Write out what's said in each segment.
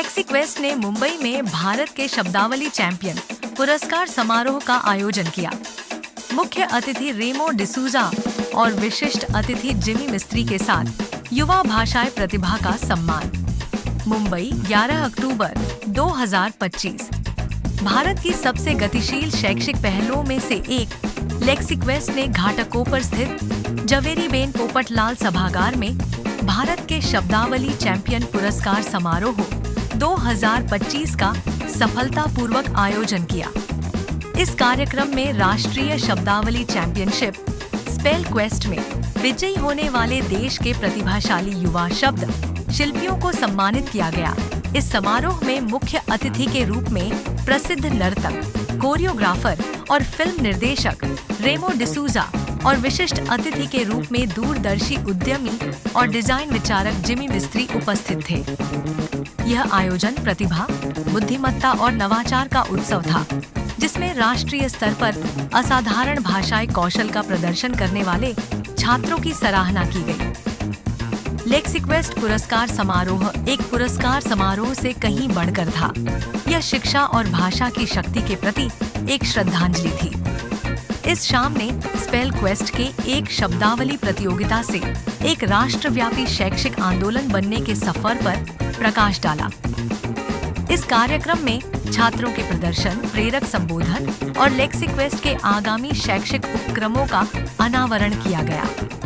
लेक्सिक्वेस्ट ने मुंबई में भारत के शब्दावली चैंपियन पुरस्कार समारोह का आयोजन किया। मुख्य अतिथि रेमो डिसूजा और विशिष्ट अतिथि जिमी मिस्त्री के साथ युवा भाषाई प्रतिभा का सम्मान। मुंबई 11 अक्टूबर 2025। भारत की सबसे गतिशील शैक्षिक पहलों में से एक लेक्सिक्वेस्ट ने घाटकोपर स्थित जवेरीबेन पोपटलाल सभागार में भारत के शब्दावली चैंपियन पुरस्कार समारोह 2025 का सफलतापूर्वक आयोजन किया। इस कार्यक्रम में राष्ट्रीय शब्दावली चैंपियनशिप स्पेल क्वेस्ट में विजयी होने वाले देश के प्रतिभाशाली युवा शब्द शिल्पियों को सम्मानित किया गया। इस समारोह में मुख्य अतिथि के रूप में प्रसिद्ध नर्तक, कोरियोग्राफर और फिल्म निर्देशक रेमो डिसूजा और विशिष्ट अतिथि के रूप में दूरदर्शी उद्यमी और डिजाइन विचारक जिमी मिस्त्री उपस्थित थे। यह आयोजन प्रतिभा, बुद्धिमत्ता और नवाचार का उत्सव था, जिसमें राष्ट्रीय स्तर पर असाधारण भाषाई कौशल का प्रदर्शन करने वाले छात्रों की सराहना की गई। लेक्सिक्वेस्ट पुरस्कार समारोह एक पुरस्कार समारोह से कहीं बढ़कर था। यह शिक्षा और भाषा की शक्ति के प्रति एक श्रद्धांजलि थी। इस शाम ने स्पेल क्वेस्ट के एक शब्दावली प्रतियोगिता से एक राष्ट्रव्यापी शैक्षिक आंदोलन बनने के सफर पर प्रकाश डाला। इस कार्यक्रम में छात्रों के प्रदर्शन, प्रेरक संबोधन और लेक्सिक्वेस्ट के आगामी शैक्षिक उपक्रमों का अनावरण किया गया,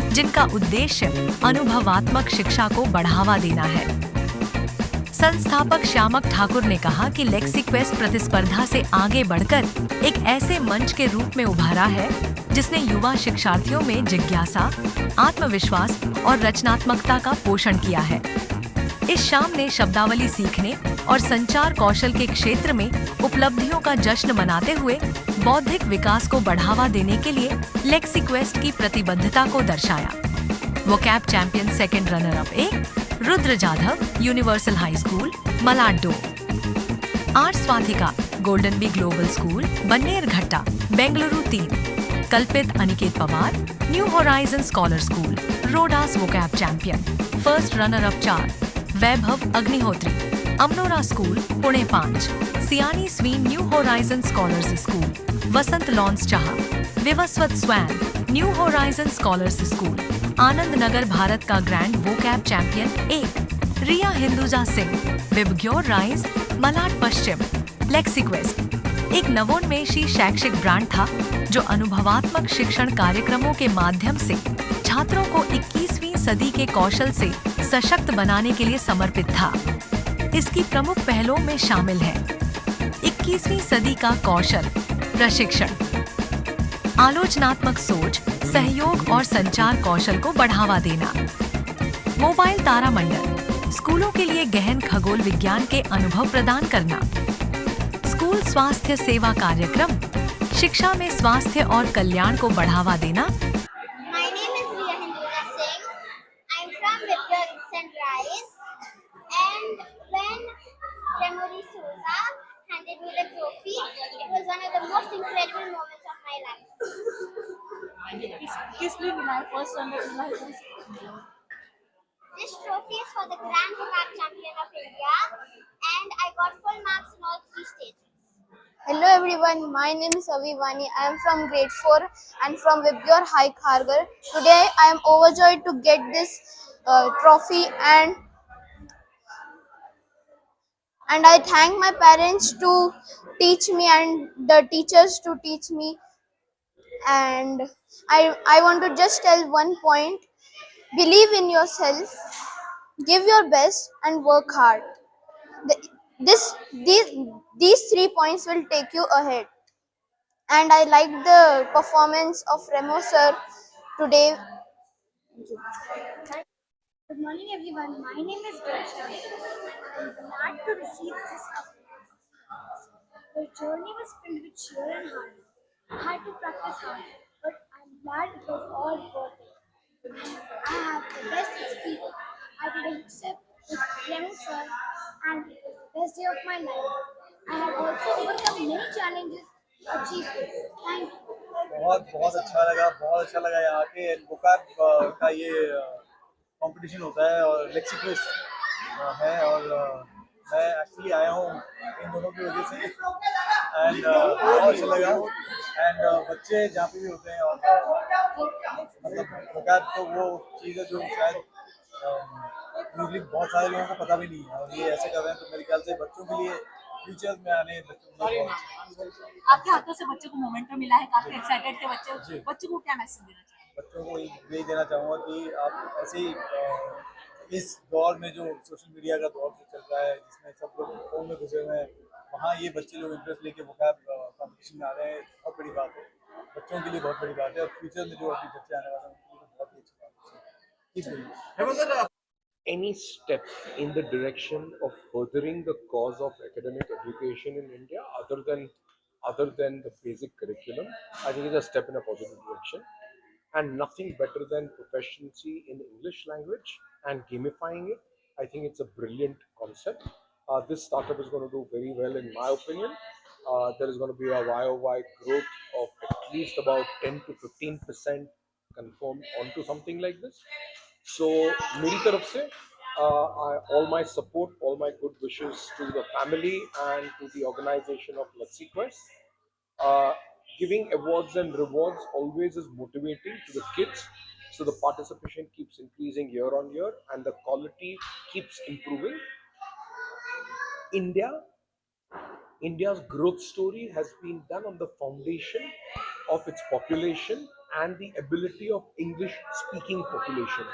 जिनका उद्देश्य अनुभवात्मक शिक्षा को बढ़ावा देना है। संस्थापक श्यामक ठाकुर ने कहा कि लेक्सिक्वेस्ट प्रतिस्पर्धा से आगे बढ़कर एक ऐसे मंच के रूप में उभारा है जिसने युवा शिक्षार्थियों में जिज्ञासा, आत्मविश्वास और रचनात्मकता का पोषण किया है। इस शाम ने शब्दावली सीखने और संचार कौशल के क्षेत्र में उपलब्धियों का जश्न मनाते हुए बौद्धिक विकास को बढ़ावा देने के लिए लेक्सिक्वेस्ट की प्रतिबद्धता को दर्शाया। Vocab champion second runner up A Rudra Jadhav, universal high school, Malad 2। R Swathika, golden bee global school, Bannerghatta, Bengaluru 3। Kalpit Aniket Pawar, new horizon scholar school, Rodas vocab champion, first runner up 4। Vaibhav Agnihotri, Amanora school, Pune 5। Siyani Sween, new horizon scholars school, Vasant lawns चाह, Vivaswat Swain, new horizon scholars school, Anand Nagar Bharat का grand vocab champion 1। रिया Hinduja Singh, VIBGYOR rise, Malad पश्चिम। लेक्सिक्वेस्ट एक नवोन्मेषी शैक्षिक brand था जो अनुभवात्मक शिक्षण कार्यक्रमों के माध्यम से छात्रों को 21वीं सदी के कौशल से सशक्त बनाने के लिए समर्पित था। इसकी प्रमुख पहलों में शामिल है 21वीं सदी का कौशल प्रशिक्षण, आलोचनात्मक सोच, सहयोग और संचार कौशल को बढ़ावा देना, मोबाइल तारामंडल, स्कूलों के लिए गहन खगोल विज्ञान के अनुभव प्रदान करना, स्कूल स्वास्थ्य सेवा कार्यक्रम, शिक्षा में स्वास्थ्य और कल्याण को बढ़ावा देना। My name is Riya Hinduja Singh. I'm from Vibgyor St. Rise. And when Remo D'Souza handed me the trophy, it was one of the most incredible moments of my life. किस लिए मिला है फर्स्ट रनर मिला है? This trophy is for the Grand Vocab Champion of India, and I got full marks in all 3 stages. Hello everyone, my name is Avivani. I am from grade 4 and from Vibgyor High Khargar. Today I am overjoyed to get this trophy and I thank my parents to teach me and the teachers to teach me. And I want to just tell one point: believe in yourself, give your best and work hard. These 3 points will take you ahead. And I liked the performance of Remo sir today. Thank you. Good morning, everyone. My name is Garsha. I'm glad to receive this award. The journey was filled with cheer and heart. I had to practice hard, but I'm glad it was all worth it. I have the best experience. I did a step with Remo sir, and it was the best day of my life. I have also overcome many challenges to achieve this. Thank you. बहुत अच्छा लगा यहाँ के vocab का ये competition होता है और लेक्सिक्वेस्ट है और मैं एक्चुअली आया हूँ इन दोनों की वजह से एंड बहुत अच्छा लगा एंड बच्चे जहाँ पे भी होते हैं और मतलब वकात तो वो चीज़ है जो शायद यूजली बहुत सारे लोगों को पता भी नहीं है और ये ऐसे कर रहे हैं तो मेरे ख्याल से बच्चों के लिए फ्यूचर में आने बच्चों को बहुत अच्छा है। आपके हाथों से बच्चे को मोमेंटम मिला है, काफी एक्साइटेड थे बच्चे। जी। बच्चों को क्या मैसेज देना चाहिए? बच्चों को यही देना चाहूँगा कि आप ऐसे ही इस दौर में जो सोशल मीडिया का दौर जो चल रहा है जिसमें सब लोग फोन में घुसे हुए हैं वहाँ ये बच्चे लोग इंटरेस्ट लेके वोकैब कॉम्पिटिशन में आ रहे हैं बहुत बड़ी बात है बच्चों के लिए बहुत बड़ी बात है और फ्यूचर में जो अभी बच्चे आने वाले हैं उनके लिए तो बहुत ही अच्छी बात है। Any step in the direction of furthering the cause of academic education in India other than the basic curriculum, I think is a step in a positive direction. And nothing better than proficiency in English language and gamifying it. I think it's a brilliant concept. This startup is going to do very well, in my opinion. There is going to be a YOY growth of at least about 10 to 15% confirmed onto something like this. So, मेरी तरफ से all my support, all my good wishes to the family and to the organization of LexiQuest. Uh, Giving awards and rewards always is motivating to the kids, so the participation keeps increasing year on year and the quality keeps improving. India India's growth story has been done on the foundation of its population and the ability of English speaking population.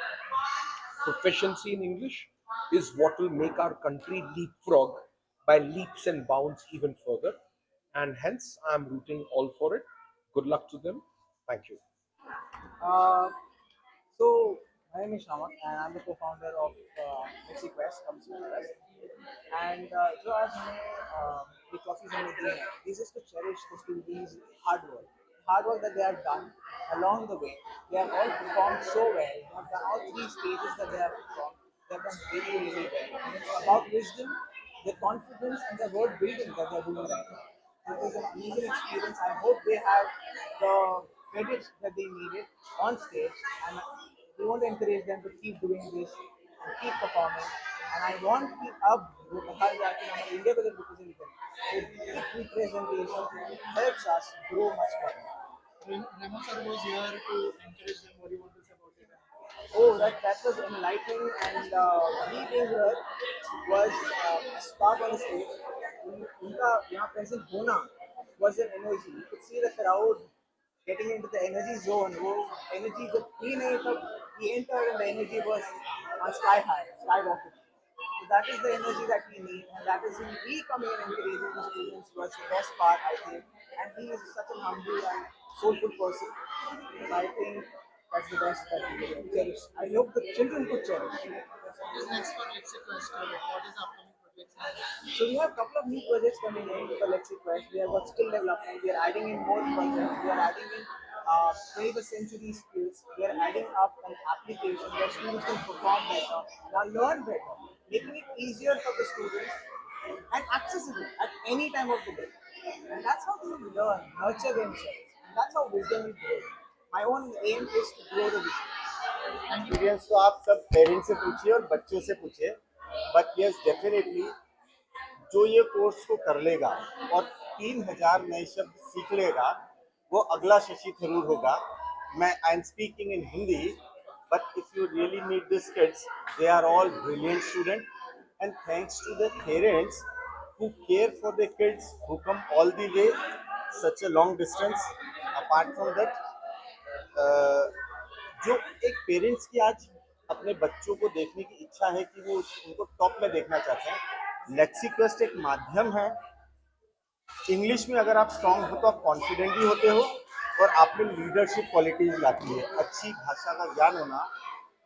Proficiency in English is what will make our country leapfrog by leaps and bounds even further. And hence, I'm rooting all for it. Good luck to them. Thank you. Uh, so my name is Shamak and I'm the co-founder of LexiQuest, comes with us. And जो आज हमें ये trophies हमें दी हैं, this is to cherish the students' hard work that they have done along the way. They have all performed so well. They have done all three stages that they have performed. They have done really, really well. And it's about wisdom, their confidence, and the word building that they are doing right now. It was an amazing experience. I hope they have the credit that they needed on stage, and we want to encourage them to keep doing this and keep performing. And I want कि अब वो बाहर जाके हमारे India को जब represent करें, तो representation helps us grow much further. Remo sir was here to encourage them. What do you want to say about it? Oh, that was enlightening, and me being here was a spark on the stage. उनका यहाँ present होना was an energy. You could see the crowd getting into the energy zone. वो energy जब थी नहीं तब he entered and the energy was on sky high, skyrocketing. So that is the energy that we need, and that is when we come here encouraging the students was the best part, I think. And he is such a humble and soulful person. So I think that's the best that we can cherish. I hope the children could cherish. What is next for LexiQuest? What is the upcoming projects? So we have a couple of new projects coming in for LexiQuest. We have got skill development. We are adding in more projects. We are adding in 21st century skills. We are adding up an application where students can perform better, now learn better, making it easier for the students and accessible at any time of the day. And that's how they will learn, nurture themselves. And that's how wisdom will grow. My own aim is to grow the wisdom. Experience तो आप सब parents से पूछिए और बच्चों से पूछिए but yes definitely जो ये कोर्स को कर लेगा और 3000 नए शब्द सीख लेगा वो अगला शशि थरूर होगा. मैं I am speaking in Hindi but if you really meet this kids they are all brilliant student and thanks to the parents who care for their kids, who come all the way such a long distance. Apart from that, जो एक parents की आज अपने बच्चों को देखने की इच्छा है कि वो उनको टॉप में देखना चाहते हैं, लेक्सिक्वेस्ट एक माध्यम है. इंग्लिश में अगर आप स्ट्रांग हो तो आप कॉन्फिडेंट भी होते हो और आप में लीडरशिप क्वालिटीज लाती है. अच्छी भाषा का ज्ञान होना,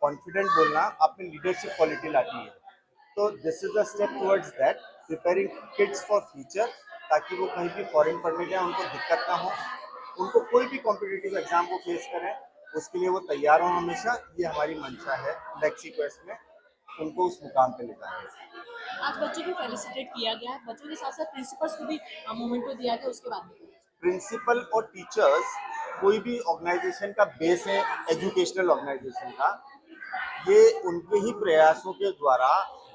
कॉन्फिडेंट बोलना आप में लीडरशिप क्वालिटी लाती है. तो this is a step towards that, preparing kids for future, ताकि वो कहीं भी फॉरेन पढ़ने जाए उनको दिक्कत ना हो, उनको कोई भी कॉम्पिटिटिव एग्जाम को फेस करें उसके लिए वो तैयार हो हमेशा. ये हमारी मंशा है लेक्सिक्वेस्ट में, उनको उस मुकाम पे ले जाना है. आज बच्चों को फेलिसिटेट किया गया, बच्चों के साथ साथ प्रिंसिपल्स को भी मोमेंटो दिया गया, उसके बाद में प्रिंसिपल और टीचर्स कोई भी ऑर्गेनाइजेशन का बेस है, एजुकेशनल ऑर्गेनाइजेशन का. ये उनके ही प्रयासों के द्वारा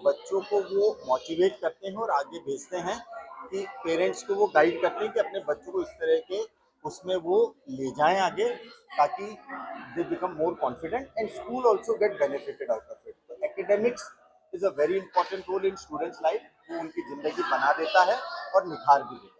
बच्चों को वो मोटिवेट करते हैं और आगे भेजते हैं कि पेरेंट्स को वो गाइड करते हैं कि अपने बच्चों को इस तरह के उसमें वो ले जाएं आगे, ताकि they become more confident and school also get benefited out of it. तो academics is a very important role in students life, वो उनकी जिंदगी बना देता है और निखार भी देता है।